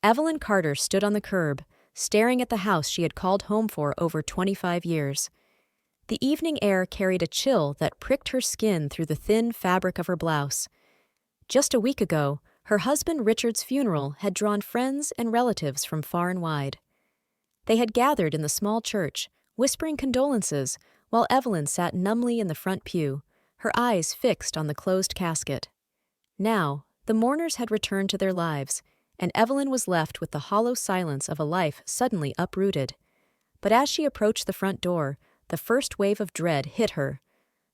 Evelyn Carter stood on the curb, staring at the house she had called home for over 25 years. The evening air carried a chill that pricked her skin through the thin fabric of her blouse. Just a week ago, her husband Richard's funeral had drawn friends and relatives from far and wide. They had gathered in the small church, whispering condolences, while Evelyn sat numbly in the front pew, her eyes fixed on the closed casket. Now, the mourners had returned to their lives, and Evelyn was left with the hollow silence of a life suddenly uprooted. But as she approached the front door, the first wave of dread hit her.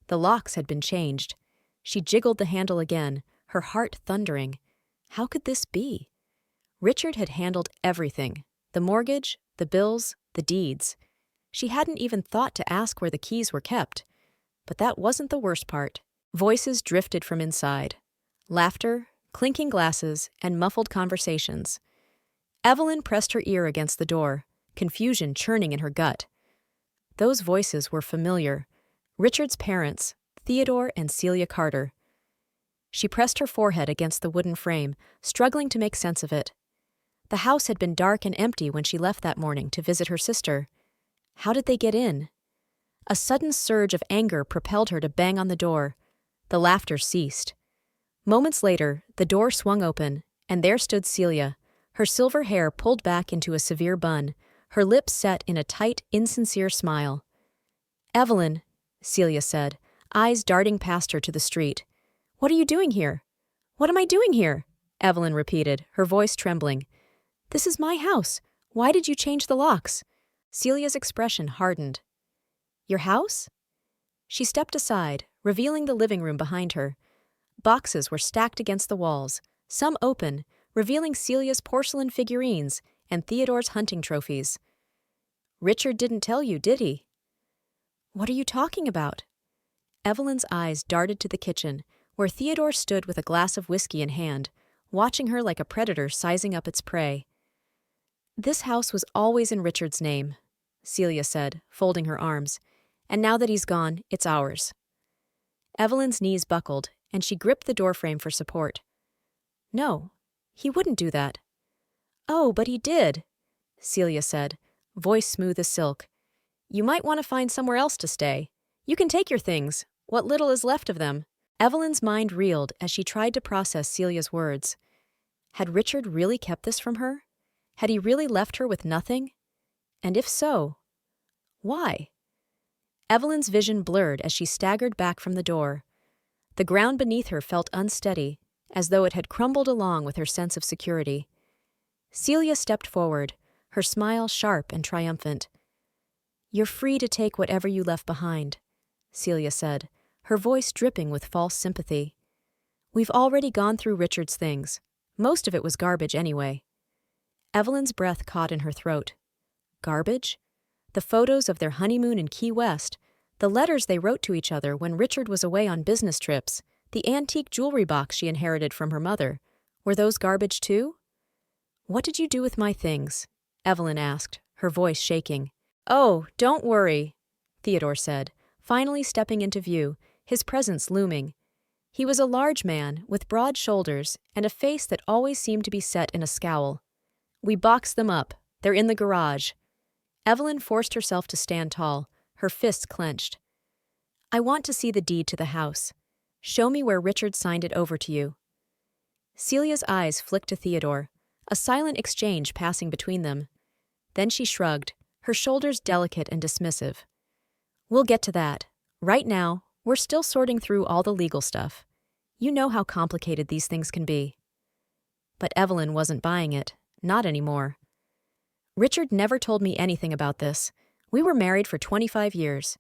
The locks had been changed. She jiggled the handle again, her heart thundering. How could this be? Richard had handled everything: the mortgage, the bills, the deeds. She hadn't even thought to ask where the keys were kept. But that wasn't the worst part. Voices drifted from inside. Laughter, clinking glasses, and muffled conversations. Evelyn pressed her ear against the door, confusion churning in her gut. Those voices were familiar. Richard's parents, Theodore and Celia Carter. She pressed her forehead against the wooden frame, struggling to make sense of it. The house had been dark and empty when she left that morning to visit her sister. How did they get in? A sudden surge of anger propelled her to bang on the door. The laughter ceased. Moments later, the door swung open, and there stood Celia, her silver hair pulled back into a severe bun, her lips set in a tight, insincere smile. "Evelyn," Celia said, eyes darting past her to the street. "What are you doing here?" "What am I doing here?" Evelyn repeated, her voice trembling. "This is my house. Why did you change the locks?" Celia's expression hardened. "Your house?" She stepped aside, revealing the living room behind her. Boxes were stacked against the walls, some open, revealing Celia's porcelain figurines and Theodore's hunting trophies. "Richard didn't tell you, did he?" "What are you talking about?" Evelyn's eyes darted to the kitchen, where Theodore stood with a glass of whiskey in hand, watching her like a predator sizing up its prey. "This house was always in Richard's name," Celia said, folding her arms, "and now that he's gone, it's ours." Evelyn's knees buckled, and she gripped the doorframe for support. "No, he wouldn't do that." "Oh, but he did," Celia said, voice smooth as silk. "You might want to find somewhere else to stay. You can take your things, what little is left of them." Evelyn's mind reeled as she tried to process Celia's words. Had Richard really kept this from her? Had he really left her with nothing? And if so, why? Evelyn's vision blurred as she staggered back from the door. The ground beneath her felt unsteady, as though it had crumbled along with her sense of security. Celia stepped forward, her smile sharp and triumphant. "You're free to take whatever you left behind," Celia said, her voice dripping with false sympathy. "We've already gone through Richard's things. Most of it was garbage anyway." Evelyn's breath caught in her throat. Garbage? The photos of their honeymoon in Key West, the letters they wrote to each other when Richard was away on business trips, the antique jewelry box she inherited from her mother. Were those garbage too? "What did you do with my things?" Evelyn asked, her voice shaking. "Oh, don't worry," Theodore said, finally stepping into view, his presence looming. He was a large man with broad shoulders and a face that always seemed to be set in a scowl. "We boxed them up. They're in the garage." Evelyn forced herself to stand tall, her fists clenched. "I want to see the deed to the house. Show me where Richard signed it over to you." Celia's eyes flicked to Theodore, a silent exchange passing between them. Then she shrugged, her shoulders delicate and dismissive. "We'll get to that. Right now, we're still sorting through all the legal stuff. You know how complicated these things can be." But Evelyn wasn't buying it, not anymore. "Richard never told me anything about this. We were married for 25 years.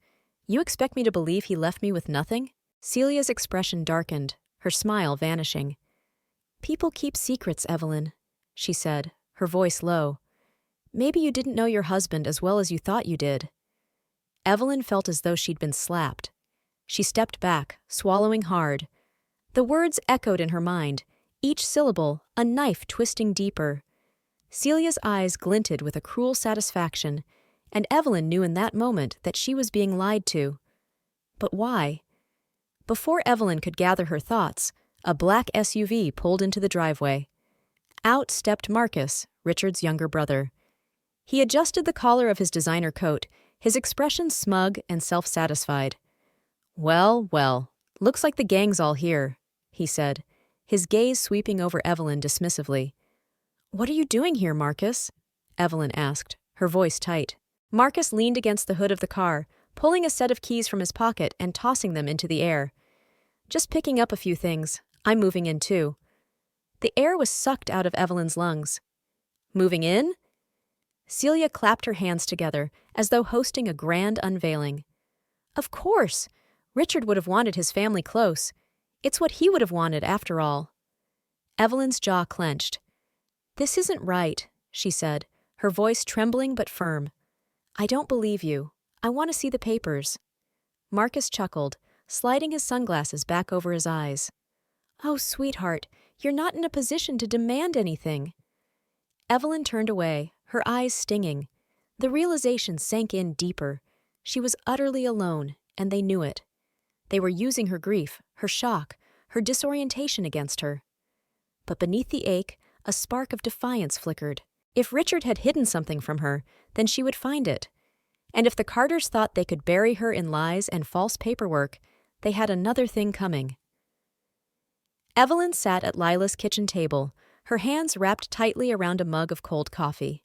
You expect me to believe he left me with nothing?" Celia's expression darkened, her smile vanishing. "People keep secrets, Evelyn," she said, her voice low. "Maybe you didn't know your husband as well as you thought you did." Evelyn felt as though she'd been slapped. She stepped back, swallowing hard. The words echoed in her mind, each syllable a knife twisting deeper. Celia's eyes glinted with a cruel satisfaction, and Evelyn knew in that moment that she was being lied to. But why? Before Evelyn could gather her thoughts, a black SUV pulled into the driveway. Out stepped Marcus, Richard's younger brother. He adjusted the collar of his designer coat, his expression smug and self-satisfied. "Well, well, looks like the gang's all here," he said, his gaze sweeping over Evelyn dismissively. "What are you doing here, Marcus?" Evelyn asked, her voice tight. Marcus leaned against the hood of the car, pulling a set of keys from his pocket and tossing them into the air. "Just picking up a few things. I'm moving in too." The air was sucked out of Evelyn's lungs. "Moving in?" Celia clapped her hands together, as though hosting a grand unveiling. "Of course! Richard would have wanted his family close. It's what he would have wanted, after all." Evelyn's jaw clenched. "This isn't right," she said, her voice trembling but firm. "I don't believe you. I want to see the papers." Marcus chuckled, sliding his sunglasses back over his eyes. "Oh, sweetheart, you're not in a position to demand anything." Evelyn turned away, her eyes stinging. The realization sank in deeper. She was utterly alone, and they knew it. They were using her grief, her shock, her disorientation against her. But beneath the ache, a spark of defiance flickered. If Richard had hidden something from her, then she would find it. And if the Carters thought they could bury her in lies and false paperwork, they had another thing coming. Evelyn sat at Lila's kitchen table, her hands wrapped tightly around a mug of cold coffee.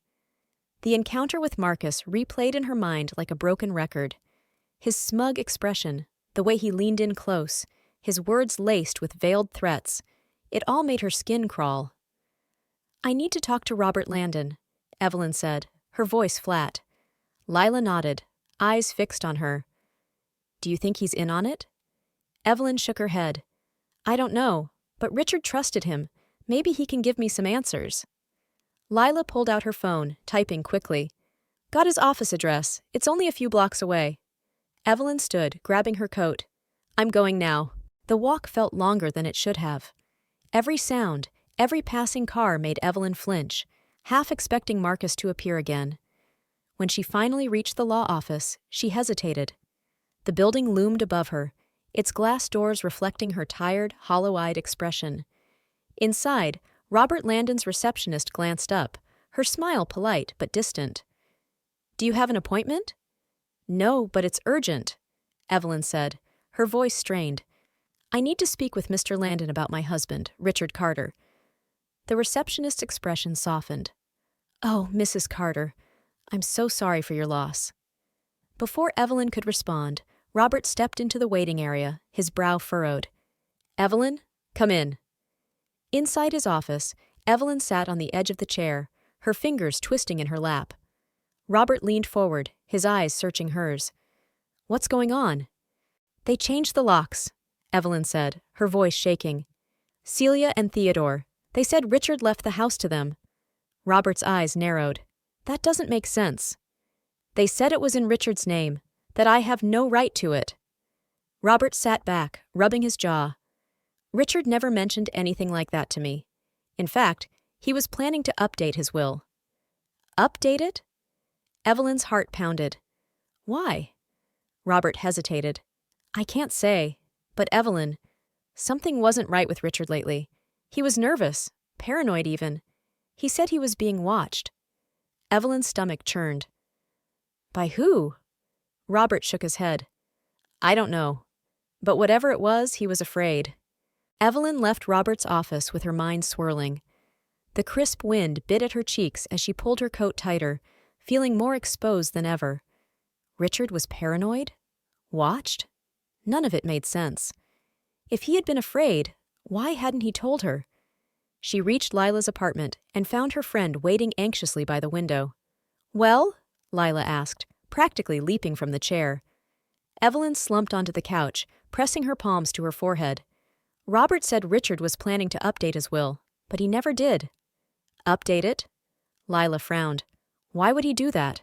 The encounter with Marcus replayed in her mind like a broken record. His smug expression, the way he leaned in close, his words laced with veiled threats, it all made her skin crawl. "I need to talk to Robert Landon," Evelyn said, her voice flat. Lila nodded, eyes fixed on her. "Do you think he's in on it?" Evelyn shook her head. "I don't know, but Richard trusted him. Maybe he can give me some answers." Lila pulled out her phone, typing quickly. "Got his office address. It's only a few blocks away." Evelyn stood, grabbing her coat. "I'm going now." The walk felt longer than it should have. Every sound, every passing car made Evelyn flinch, half expecting Marcus to appear again. When she finally reached the law office, she hesitated. The building loomed above her, its glass doors reflecting her tired, hollow-eyed expression. Inside, Robert Landon's receptionist glanced up, her smile polite but distant. "Do you have an appointment?" "No, but it's urgent," Evelyn said, her voice strained. "I need to speak with Mr. Landon about my husband, Richard Carter." The receptionist's expression softened. "Oh, Mrs. Carter, I'm so sorry for your loss." Before Evelyn could respond, Robert stepped into the waiting area, his brow furrowed. "Evelyn, come in." Inside his office, Evelyn sat on the edge of the chair, her fingers twisting in her lap. Robert leaned forward, his eyes searching hers. "What's going on?" "They changed the locks," Evelyn said, her voice shaking. "Celia and Theodore. They said Richard left the house to them." Robert's eyes narrowed. "That doesn't make sense." "They said it was in Richard's name, that I have no right to it." Robert sat back, rubbing his jaw. "Richard never mentioned anything like that to me. In fact, he was planning to update his will." "Update it?" Evelyn's heart pounded. "Why?" Robert hesitated. "I can't say. But Evelyn, something wasn't right with Richard lately. He was nervous, paranoid even. He said he was being watched." Evelyn's stomach churned. "By who?" Robert shook his head. "I don't know. But whatever it was, he was afraid." Evelyn left Robert's office with her mind swirling. The crisp wind bit at her cheeks as she pulled her coat tighter, feeling more exposed than ever. Richard was paranoid? Watched? None of it made sense. If he had been afraid, why hadn't he told her? She reached Lila's apartment and found her friend waiting anxiously by the window. "Well?" Lila asked, practically leaping from the chair. Evelyn slumped onto the couch, pressing her palms to her forehead. Robert said Richard was planning to update his will, but he never did. "Update it?" Lila frowned. "Why would he do that?"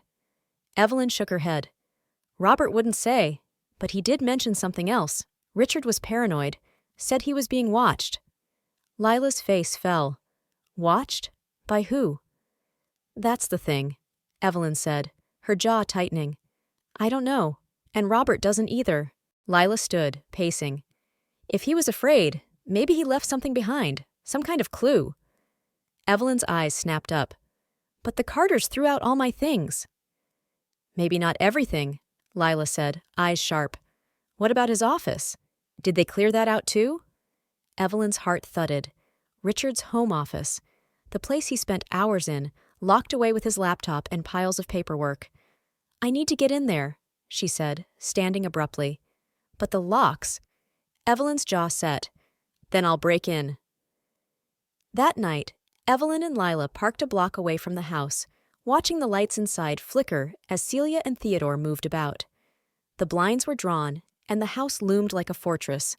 Evelyn shook her head. "Robert wouldn't say, but he did mention something else. Richard was paranoid, said he was being watched." Lila's face fell. "Watched? By who?" "That's the thing," Evelyn said, her jaw tightening. "I don't know, and Robert doesn't either." Lila stood, pacing. "If he was afraid, maybe he left something behind, some kind of clue." Evelyn's eyes snapped up. But the Carters threw out all my things. Maybe not everything, Lila said, eyes sharp. What about his office? Did they clear that out too? Evelyn's heart thudded. Richard's home office. The place he spent hours in, locked away with his laptop and piles of paperwork. I need to get in there, she said, standing abruptly. But the locks. Evelyn's jaw set. Then I'll break in. That night, Evelyn and Lila parked a block away from the house, watching the lights inside flicker as Celia and Theodore moved about. The blinds were drawn, and the house loomed like a fortress.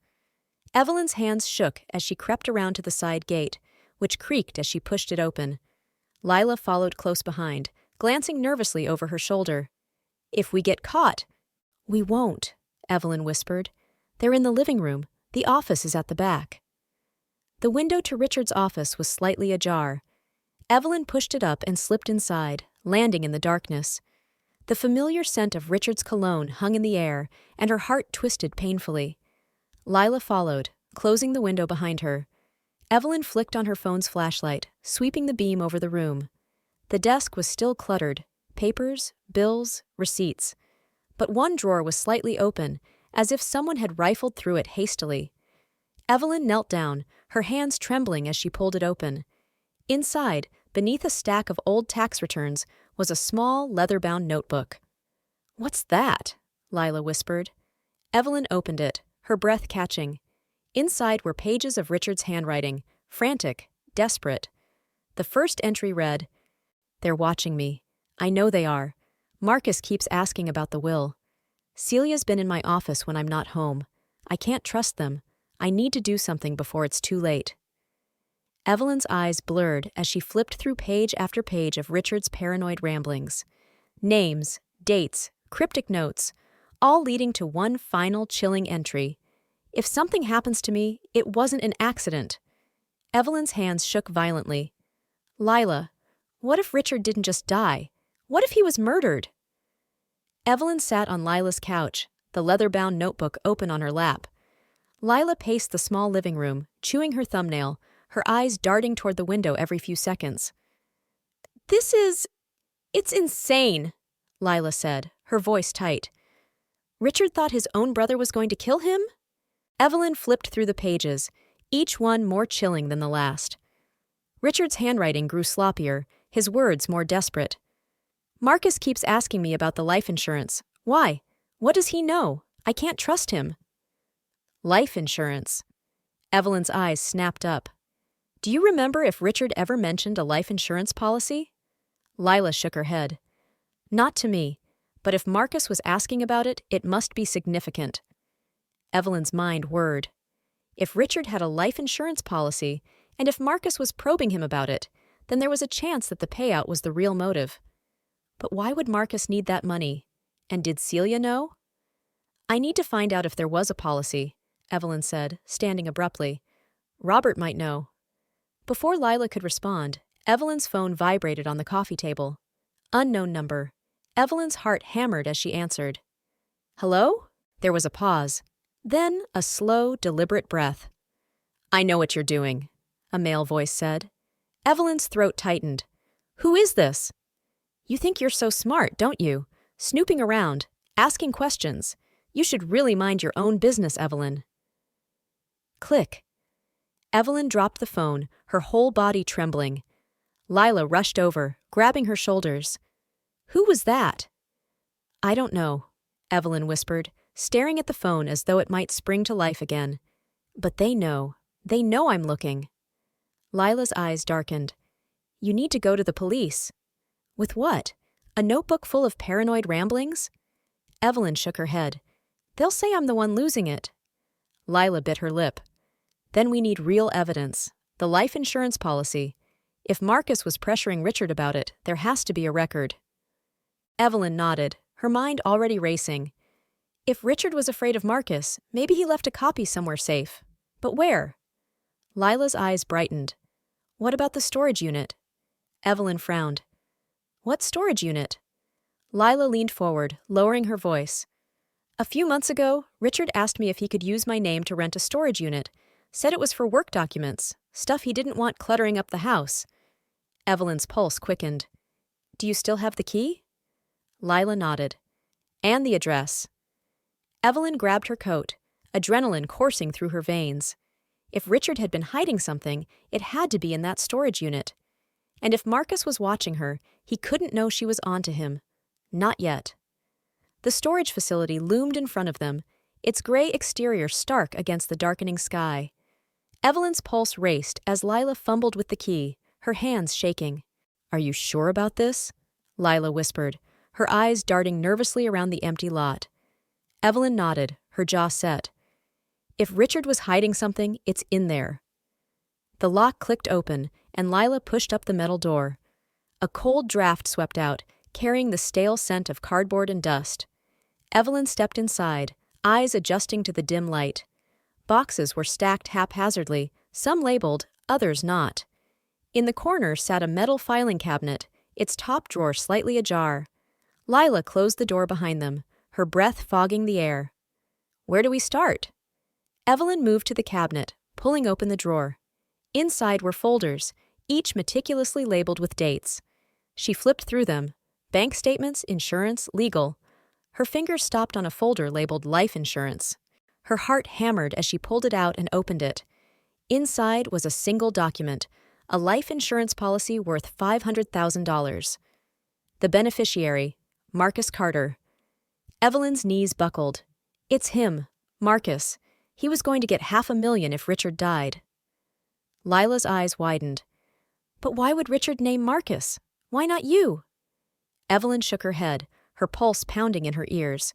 Evelyn's hands shook as she crept around to the side gate, which creaked as she pushed it open. Lila followed close behind, glancing nervously over her shoulder. If we get caught. We won't, Evelyn whispered. They're in the living room. The office is at the back. The window to Richard's office was slightly ajar. Evelyn pushed it up and slipped inside, landing in the darkness. The familiar scent of Richard's cologne hung in the air, and her heart twisted painfully. Lila followed, closing the window behind her. Evelyn flicked on her phone's flashlight, sweeping the beam over the room. The desk was still cluttered, papers, bills, receipts. But one drawer was slightly open, as if someone had rifled through it hastily. Evelyn knelt down, her hands trembling as she pulled it open. Inside, beneath a stack of old tax returns, was a small, leather-bound notebook. "What's that?" Lila whispered. Evelyn opened it, her breath catching. Inside were pages of Richard's handwriting, frantic, desperate. The first entry read, "They're watching me. I know they are. Marcus keeps asking about the will. Celia's been in my office when I'm not home. I can't trust them. I need to do something before it's too late." Evelyn's eyes blurred as she flipped through page after page of Richard's paranoid ramblings. Names, dates, cryptic notes, all leading to one final chilling entry. If something happens to me, it wasn't an accident. Evelyn's hands shook violently. Lila, what if Richard didn't just die? What if he was murdered? Evelyn sat on Lila's couch, the leather-bound notebook open on her lap. Lila paced the small living room, chewing her thumbnail, her eyes darting toward the window every few seconds. It's insane, Lila said, her voice tight. Richard thought his own brother was going to kill him? Evelyn flipped through the pages, each one more chilling than the last. Richard's handwriting grew sloppier, his words more desperate. Marcus keeps asking me about the life insurance. Why? What does he know? I can't trust him. Life insurance. Evelyn's eyes snapped up. Do you remember if Richard ever mentioned a life insurance policy? Lila shook her head. Not to me, but if Marcus was asking about it, it must be significant. Evelyn's mind whirred. If Richard had a life insurance policy, and if Marcus was probing him about it, then there was a chance that the payout was the real motive. But why would Marcus need that money? And did Celia know? I need to find out if there was a policy, Evelyn said, standing abruptly. Robert might know. Before Lila could respond, Evelyn's phone vibrated on the coffee table. Unknown number. Evelyn's heart hammered as she answered. Hello? There was a pause. Then a slow, deliberate breath. I know what you're doing, a male voice said. Evelyn's throat tightened. Who is this? You think you're so smart, don't you? Snooping around, asking questions. You should really mind your own business, Evelyn. Click. Evelyn dropped the phone, her whole body trembling. Lila rushed over, grabbing her shoulders. Who was that? I don't know, Evelyn whispered, staring at the phone as though it might spring to life again. But they know. They know I'm looking. Lila's eyes darkened. You need to go to the police. With what? A notebook full of paranoid ramblings? Evelyn shook her head. They'll say I'm the one losing it. Lila bit her lip. Then we need real evidence. The life insurance policy. If Marcus was pressuring Richard about it, there has to be a record. Evelyn nodded, her mind already racing. If Richard was afraid of Marcus, maybe he left a copy somewhere safe. But where? Lila's eyes brightened. What about the storage unit? Evelyn frowned. What storage unit? Lila leaned forward, lowering her voice. A few months ago, Richard asked me if he could use my name to rent a storage unit. Said it was for work documents, stuff he didn't want cluttering up the house. Evelyn's pulse quickened. Do you still have the key? Lila nodded. And the address. Evelyn grabbed her coat, adrenaline coursing through her veins. If Richard had been hiding something, it had to be in that storage unit. And if Marcus was watching her, he couldn't know she was onto him. Not yet. The storage facility loomed in front of them, its gray exterior stark against the darkening sky. Evelyn's pulse raced as Lila fumbled with the key, her hands shaking. Are you sure about this? Lila whispered, her eyes darting nervously around the empty lot. Evelyn nodded, her jaw set. If Richard was hiding something, it's in there. The lock clicked open, and Lila pushed up the metal door. A cold draft swept out, carrying the stale scent of cardboard and dust. Evelyn stepped inside, eyes adjusting to the dim light. Boxes were stacked haphazardly, some labeled, others not. In the corner sat a metal filing cabinet, its top drawer slightly ajar. Lila closed the door behind them, her breath fogging the air. Where do we start? Evelyn moved to the cabinet, pulling open the drawer. Inside were folders, each meticulously labeled with dates. She flipped through them. Bank statements, insurance, legal. Her fingers stopped on a folder labeled life insurance. Her heart hammered as she pulled it out and opened it. Inside was a single document, a life insurance policy worth $500,000. The beneficiary, Marcus Carter. Evelyn's knees buckled. It's him, Marcus. He was going to get $500,000 if Richard died. Lila's eyes widened. But why would Richard name Marcus? Why not you? Evelyn shook her head, her pulse pounding in her ears.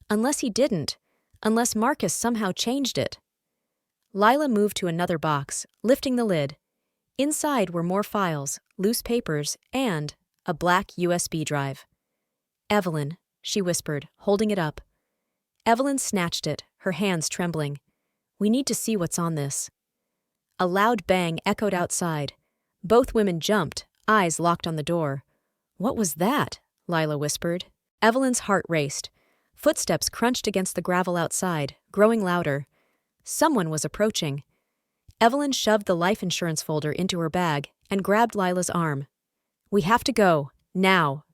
Unless he didn't. Unless Marcus somehow changed it. Lila moved to another box, lifting the lid. Inside were more files, loose papers, and a black USB drive. Evelyn, she whispered, holding it up. Evelyn snatched it, her hands trembling. We need to see what's on this. A loud bang echoed outside. Both women jumped, eyes locked on the door. What was that? Lila whispered. Evelyn's heart raced. Footsteps crunched against the gravel outside, growing louder. Someone was approaching. Evelyn shoved the life insurance folder into her bag and grabbed Lila's arm. We have to go, now.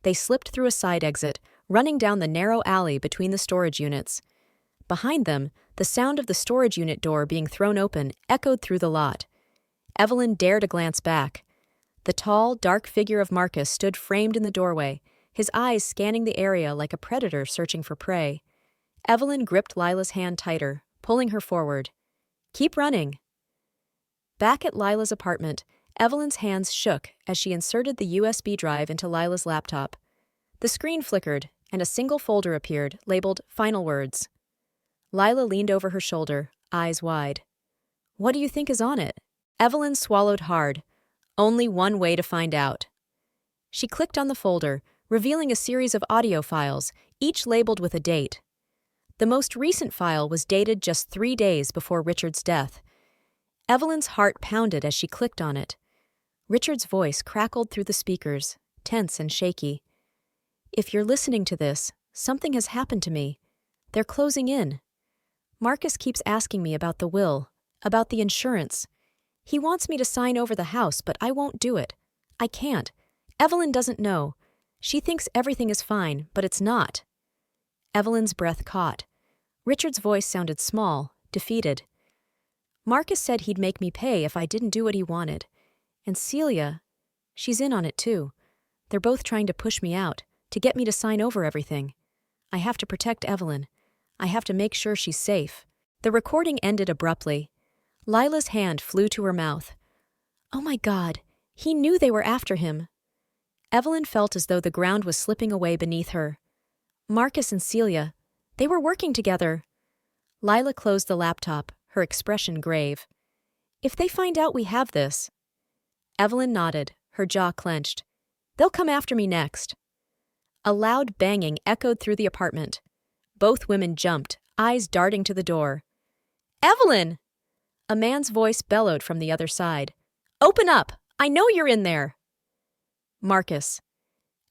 They slipped through a side exit, running down the narrow alley between the storage units. Behind them, the sound of the storage unit door being thrown open echoed through the lot. Evelyn dared a glance back. The tall, dark figure of Marcus stood framed in the doorway, his eyes scanning the area like a predator searching for prey. Evelyn gripped Lila's hand tighter, pulling her forward. Keep running. Back at Lila's apartment, Evelyn's hands shook as she inserted the USB drive into Lila's laptop. The screen flickered, and a single folder appeared, labeled Final Words. Lila leaned over her shoulder, eyes wide. What do you think is on it? Evelyn swallowed hard. Only one way to find out. She clicked on the folder, revealing a series of audio files, each labeled with a date. The most recent file was dated just 3 days before Richard's death. Evelyn's heart pounded as she clicked on it. Richard's voice crackled through the speakers, tense and shaky. If you're listening to this, something has happened to me. They're closing in. Marcus keeps asking me about the will, about the insurance. He wants me to sign over the house, but I won't do it. I can't. Evelyn doesn't know. She thinks everything is fine, but it's not. Evelyn's breath caught. Richard's voice sounded small, defeated. Marcus said he'd make me pay if I didn't do what he wanted. And Celia, she's in on it too. They're both trying to push me out, to get me to sign over everything. I have to protect Evelyn. I have to make sure she's safe. The recording ended abruptly. Lila's hand flew to her mouth. Oh my God, he knew they were after him. Evelyn felt as though the ground was slipping away beneath her. Marcus and Celia, they were working together. Lila closed the laptop, her expression grave. If they find out we have this. Evelyn nodded, her jaw clenched. They'll come after me next. A loud banging echoed through the apartment. Both women jumped, eyes darting to the door. Evelyn! A man's voice bellowed from the other side. Open up! I know you're in there! Marcus.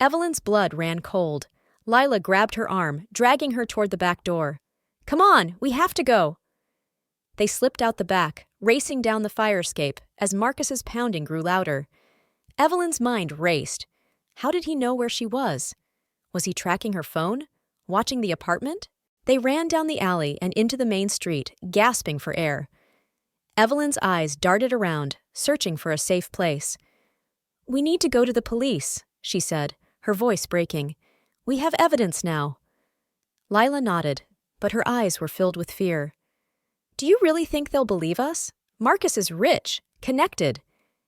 Evelyn's blood ran cold. Lila grabbed her arm, dragging her toward the back door. Come on, we have to go! They slipped out the back, racing down the fire escape as Marcus's pounding grew louder. Evelyn's mind raced. How did he know where she was? Was he tracking her phone? Watching the apartment? They ran down the alley and into the main street, gasping for air. Evelyn's eyes darted around, searching for a safe place. "We need to go to the police," she said, her voice breaking. "We have evidence now." Lila nodded, but her eyes were filled with fear. "Do you really think they'll believe us? Marcus is rich, connected.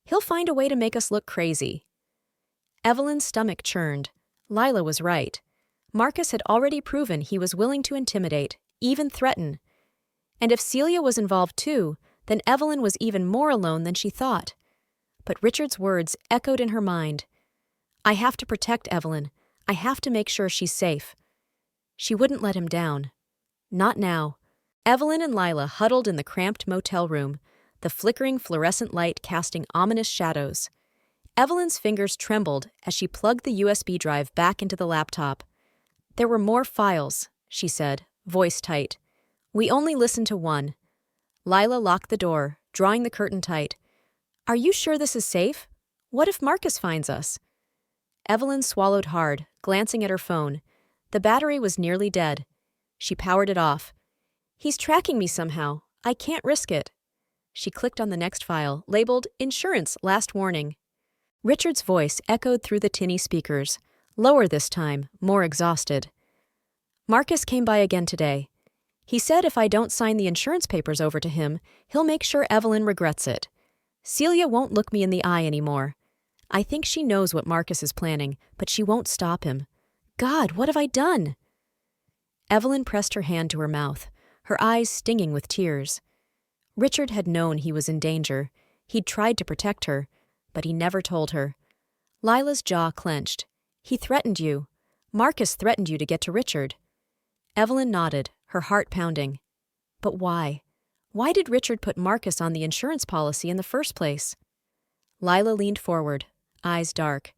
He'll find a way to make us look crazy." Evelyn's stomach churned. Lila was right. Marcus had already proven he was willing to intimidate, even threaten. And if Celia was involved too, then Evelyn was even more alone than she thought. But Richard's words echoed in her mind. "I have to protect Evelyn. I have to make sure she's safe." She wouldn't let him down. Not now. Evelyn and Lila huddled in the cramped motel room, the flickering fluorescent light casting ominous shadows. Evelyn's fingers trembled as she plugged the USB drive back into the laptop. "There were more files," she said, voice tight. "We only listened to one." Lila locked the door, drawing the curtain tight. "Are you sure this is safe? What if Marcus finds us?" Evelyn swallowed hard, glancing at her phone. The battery was nearly dead. She powered it off. "He's tracking me somehow. I can't risk it." She clicked on the next file, labeled Insurance Last Warning. Richard's voice echoed through the tinny speakers, lower this time, more exhausted. "Marcus came by again today. He said if I don't sign the insurance papers over to him, he'll make sure Evelyn regrets it. Celia won't look me in the eye anymore. I think she knows what Marcus is planning, but she won't stop him. God, what have I done?" Evelyn pressed her hand to her mouth, her eyes stinging with tears. Richard had known he was in danger. He'd tried to protect her, but he never told her. Lila's jaw clenched. "He threatened you. Marcus threatened you to get to Richard." Evelyn nodded, her heart pounding. But why? Why did Richard put Marcus on the insurance policy in the first place? Lila leaned forward, eyes dark.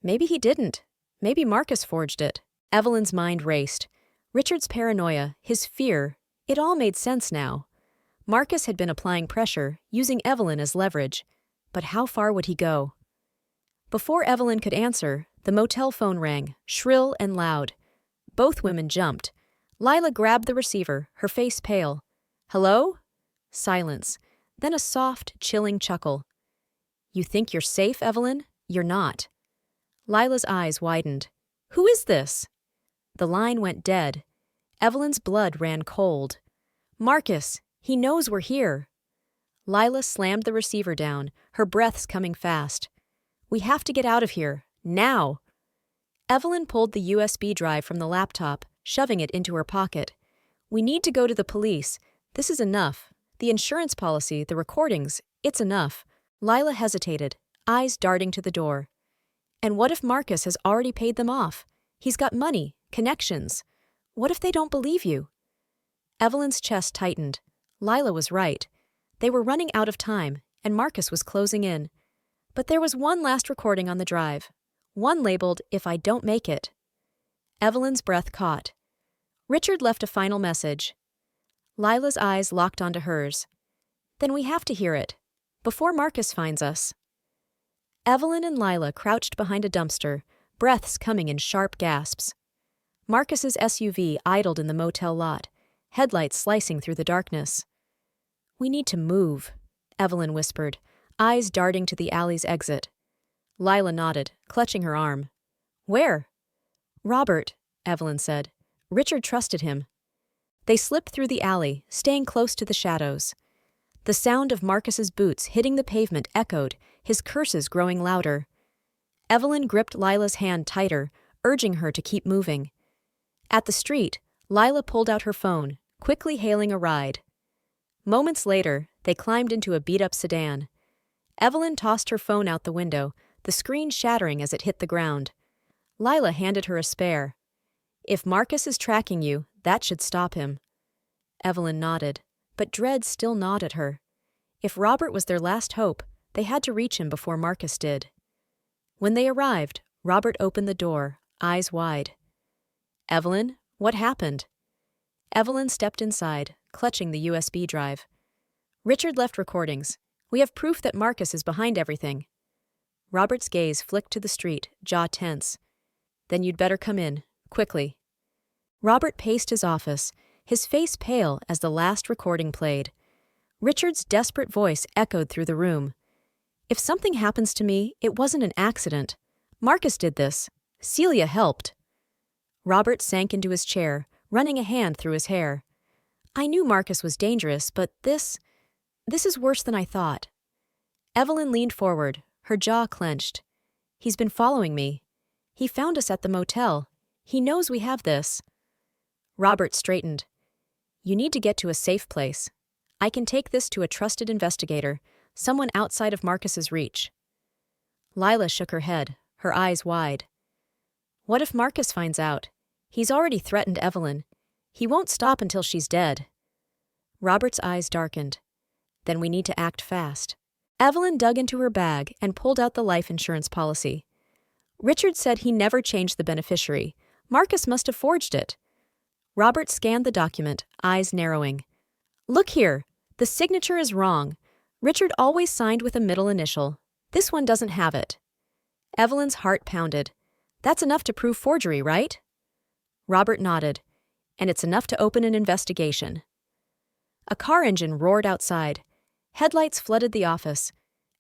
Maybe he didn't. Maybe Marcus forged it. Evelyn's mind raced. Richard's paranoia, his fear, it all made sense now. Marcus had been applying pressure, using Evelyn as leverage. But how far would he go? Before Evelyn could answer, the motel phone rang, shrill and loud. Both women jumped. Lila grabbed the receiver, her face pale. "Hello?" Silence. Then a soft, chilling chuckle. "You think you're safe, Evelyn? You're not." Lila's eyes widened. "Who is this?" The line went dead. Evelyn's blood ran cold. "Marcus! He knows we're here." Lila slammed the receiver down, her breaths coming fast. "We have to get out of here. Now!" Evelyn pulled the USB drive from the laptop, shoving it into her pocket. "We need to go to the police. This is enough. The insurance policy, the recordings, it's enough." Lila hesitated, eyes darting to the door. "And what if Marcus has already paid them off? He's got money, connections. What if they don't believe you?" Evelyn's chest tightened. Lila was right. They were running out of time, and Marcus was closing in. But there was one last recording on the drive. One labeled, "If I don't make it." Evelyn's breath caught. Richard left a final message. Lila's eyes locked onto hers. "Then we have to hear it. Before Marcus finds us." Evelyn and Lila crouched behind a dumpster, breaths coming in sharp gasps. Marcus's SUV idled in the motel lot, headlights slicing through the darkness. "We need to move," Evelyn whispered, eyes darting to the alley's exit. Lila nodded, clutching her arm. "Where?" "Robert," Evelyn said. "Richard trusted him." They slipped through the alley, staying close to the shadows. The sound of Marcus's boots hitting the pavement echoed, his curses growing louder. Evelyn gripped Lila's hand tighter, urging her to keep moving. At the street, Lila pulled out her phone, quickly hailing a ride. Moments later, they climbed into a beat-up sedan. Evelyn tossed her phone out the window, the screen shattering as it hit the ground. Lila handed her a spare. "If Marcus is tracking you, that should stop him." Evelyn nodded, but dread still gnawed at her. If Robert was their last hope, they had to reach him before Marcus did. When they arrived, Robert opened the door, eyes wide. "Evelyn, what happened?" Evelyn stepped inside, clutching the USB drive. "Richard left recordings. We have proof that Marcus is behind everything." Robert's gaze flicked to the street, jaw tense. Then you'd better come in, quickly. Robert paced his office, his face pale as the last recording played. Richard's desperate voice echoed through the room. If something happens to me, it wasn't an accident. Marcus did this. Celia helped. Robert sank into his chair, running a hand through his hair. I knew Marcus was dangerous, but this is worse than I thought. Evelyn leaned forward, her jaw clenched. He's been following me. He found us at the motel. He knows we have this. Robert straightened. You need to get to a safe place. I can take this to a trusted investigator, someone outside of Marcus's reach. Lila shook her head, her eyes wide. What if Marcus finds out? He's already threatened Evelyn. He won't stop until she's dead. Robert's eyes darkened. Then we need to act fast. Evelyn dug into her bag and pulled out the life insurance policy. Richard said he never changed the beneficiary. Marcus must have forged it. Robert scanned the document, eyes narrowing. Look here. The signature is wrong. Richard always signed with a middle initial. This one doesn't have it. Evelyn's heart pounded. That's enough to prove forgery, right? Robert nodded. And it's enough to open an investigation. A car engine roared outside. Headlights flooded the office.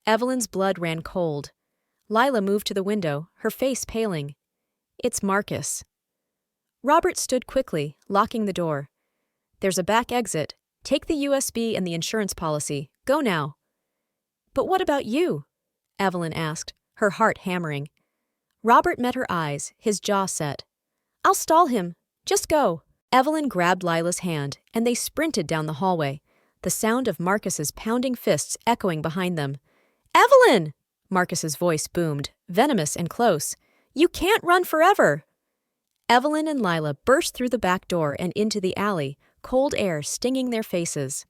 Evelyn's blood ran cold. Lila moved to the window, her face paling. It's Marcus. Robert stood quickly, locking the door. There's a back exit. Take the USB and the insurance policy. Go now. But what about you? Evelyn asked, her heart hammering. Robert met her eyes, his jaw set. I'll stall him. Just go. Evelyn grabbed Lila's hand, and they sprinted down the hallway, the sound of Marcus's pounding fists echoing behind them. Evelyn! Marcus's voice boomed, venomous and close. You can't run forever! Evelyn and Lila burst through the back door and into the alley, cold air stinging their faces.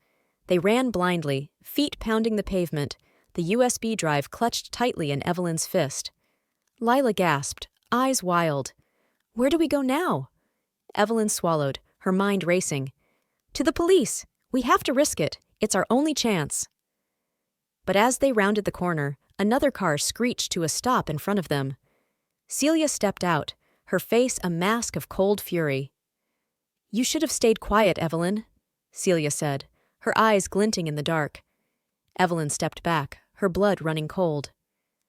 They ran blindly, feet pounding the pavement, the USB drive clutched tightly in Evelyn's fist. Lila gasped, eyes wild. Where do we go now? Evelyn swallowed, her mind racing. To the police! We have to risk it. It's our only chance. But as they rounded the corner, another car screeched to a stop in front of them. Celia stepped out, her face a mask of cold fury. You should have stayed quiet, Evelyn, Celia said, her eyes glinting in the dark. Evelyn stepped back, her blood running cold.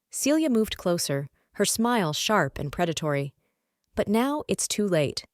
Celia moved closer, her smile sharp and predatory. But now it's too late.